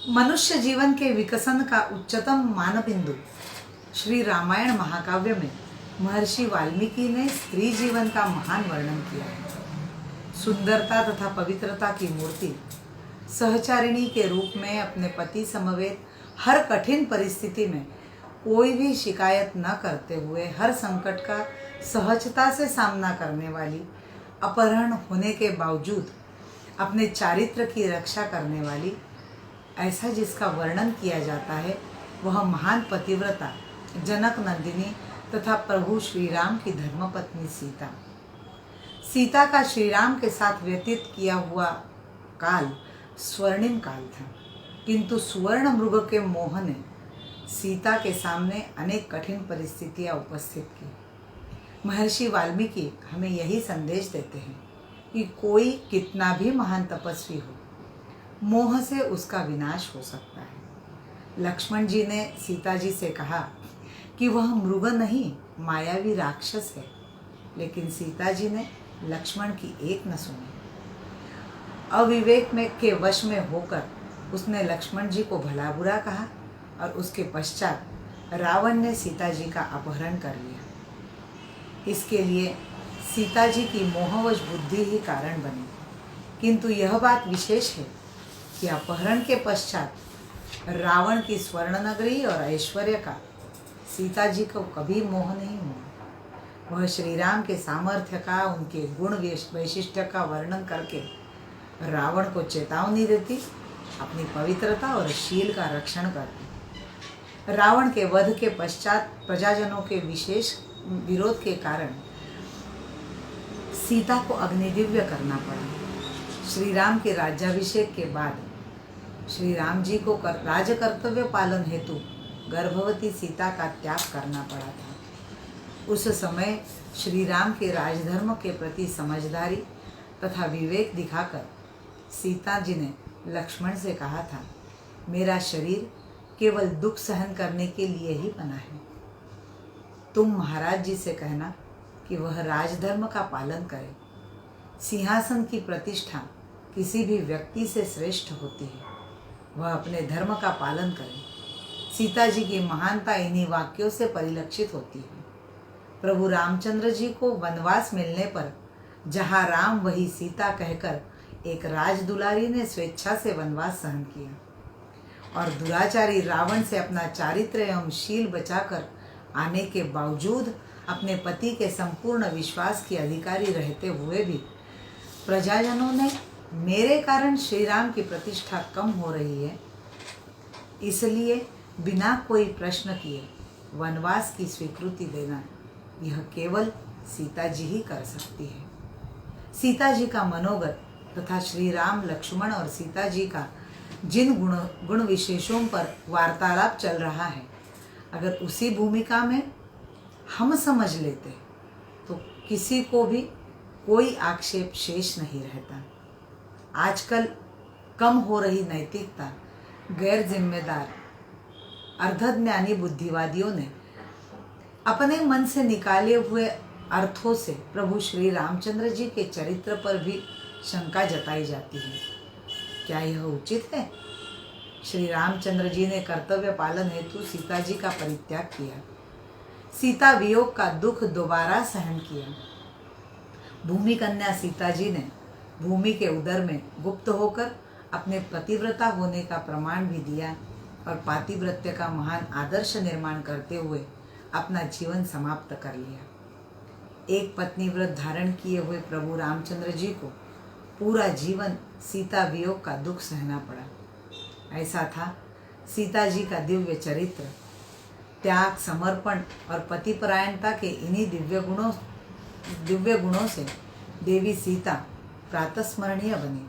मनुष्य जीवन के विकसन का उच्चतम मानबिंदु श्री रामायण महाकाव्य में महर्षि वाल्मीकि ने स्त्री जीवन का महान वर्णन किया है। सुंदरता तथा पवित्रता की मूर्ति सहचारिणी के रूप में अपने पति समवेत हर कठिन परिस्थिति में कोई भी शिकायत न करते हुए हर संकट का सहजता से सामना करने वाली, अपहरण होने के बावजूद अपने चारित्र की रक्षा करने वाली, ऐसा जिसका वर्णन किया जाता है वह महान पतिव्रता जनक नंदिनी तथा प्रभु श्री राम की धर्मपत्नी सीता। सीता का श्री राम के साथ व्यतीत किया हुआ काल स्वर्णिम काल था, किंतु सुवर्ण मृग के मोह ने सीता के सामने अनेक कठिन परिस्थितियां उपस्थित की। महर्षि वाल्मीकि हमें यही संदेश देते हैं कि कोई कितना भी महान तपस्वी हो, मोह से उसका विनाश हो सकता है। लक्ष्मण जी ने सीता जी से कहा कि वह मृग नहीं, मायावी राक्षस है, लेकिन सीता जी ने लक्ष्मण की एक न सुनी। अविवेक में के वश में होकर उसने लक्ष्मण जी को भला बुरा कहा और उसके पश्चात रावण ने सीता जी का अपहरण कर लिया। इसके लिए सीता जी की मोहवश बुद्धि ही कारण बनी, किंतु यह बात विशेष है कि अपहरण के पश्चात रावण की स्वर्ण नगरी और ऐश्वर्य का सीता जी को कभी मोह नहीं हुआ। वह श्री राम के सामर्थ्य का, उनके गुण वैशिष्ट्य का वर्णन करके रावण को चेतावनी देती, अपनी पवित्रता और शील का रक्षण करती। रावण के वध के पश्चात प्रजाजनों के विशेष विरोध के कारण सीता को अग्निदिव्य करना पड़ा। श्री राम के राज्याभिषेक के बाद श्री राम जी को राज कर्तव्य पालन हेतु गर्भवती सीता का त्याग करना पड़ा था। उस समय श्री राम के राजधर्म के प्रति समझदारी तथा विवेक दिखाकर सीता जी ने लक्ष्मण से कहा था, मेरा शरीर केवल दुख सहन करने के लिए ही बना है। तुम महाराज जी से कहना कि वह राजधर्म का पालन करे। सिंहासन की प्रतिष्ठा किसी भी व्यक्ति से श्रेष्ठ होती है, वह अपने धर्म का पालन करे। सीता जी की महानता इन्हीं वाक्यों से परिलक्षित होती है। प्रभु रामचंद्र जी को वनवास मिलने पर जहाँ राम वही सीता कहकर एक राजदुलारी ने स्वेच्छा से वनवास सहन किया और दुराचारी रावण से अपना चारित्र एवं शील बचाकर आने के बावजूद अपने पति के संपूर्ण विश्वास की अधिकारी रहते हुए भी प्रजाजनों ने मेरे कारण श्री राम की प्रतिष्ठा कम हो रही है, इसलिए बिना कोई प्रश्न किए वनवास की स्वीकृति देना, यह केवल सीता जी ही कर सकती है। सीता जी का मनोगत तथा श्री राम, लक्ष्मण और सीता जी का जिन गुण विशेषों पर वार्तालाप चल रहा है, अगर उसी भूमिका में हम समझ लेते तो किसी को भी कोई आक्षेप शेष नहीं रहता। आजकल कम हो रही नैतिकता, गैर जिम्मेदार अर्धज्ञानी बुद्धिवादियों ने अपने मन से निकाले हुए अर्थों से प्रभु श्री रामचंद्र जी के चरित्र पर भी शंका जताई जाती है। क्या यह उचित है? श्री रामचंद्र जी ने कर्तव्य पालन हेतु सीता जी का परित्याग किया, सीता वियोग का दुख दोबारा सहन किया। भूमि कन्या सीता जी ने भूमि के उदर में गुप्त होकर अपने पतिव्रता होने का प्रमाण भी दिया और पातिव्रत्य का महान आदर्श निर्माण करते हुए अपना जीवन समाप्त कर लिया। एक पत्नी व्रत धारण किए हुए प्रभु रामचंद्र जी को पूरा जीवन सीता वियोग का दुख सहना पड़ा। ऐसा था सीता जी का दिव्य चरित्र। त्याग, समर्पण और पतिपरायणता के इन्हीं दिव्य गुणों से देवी सीता प्रातस्मरणीय बनी।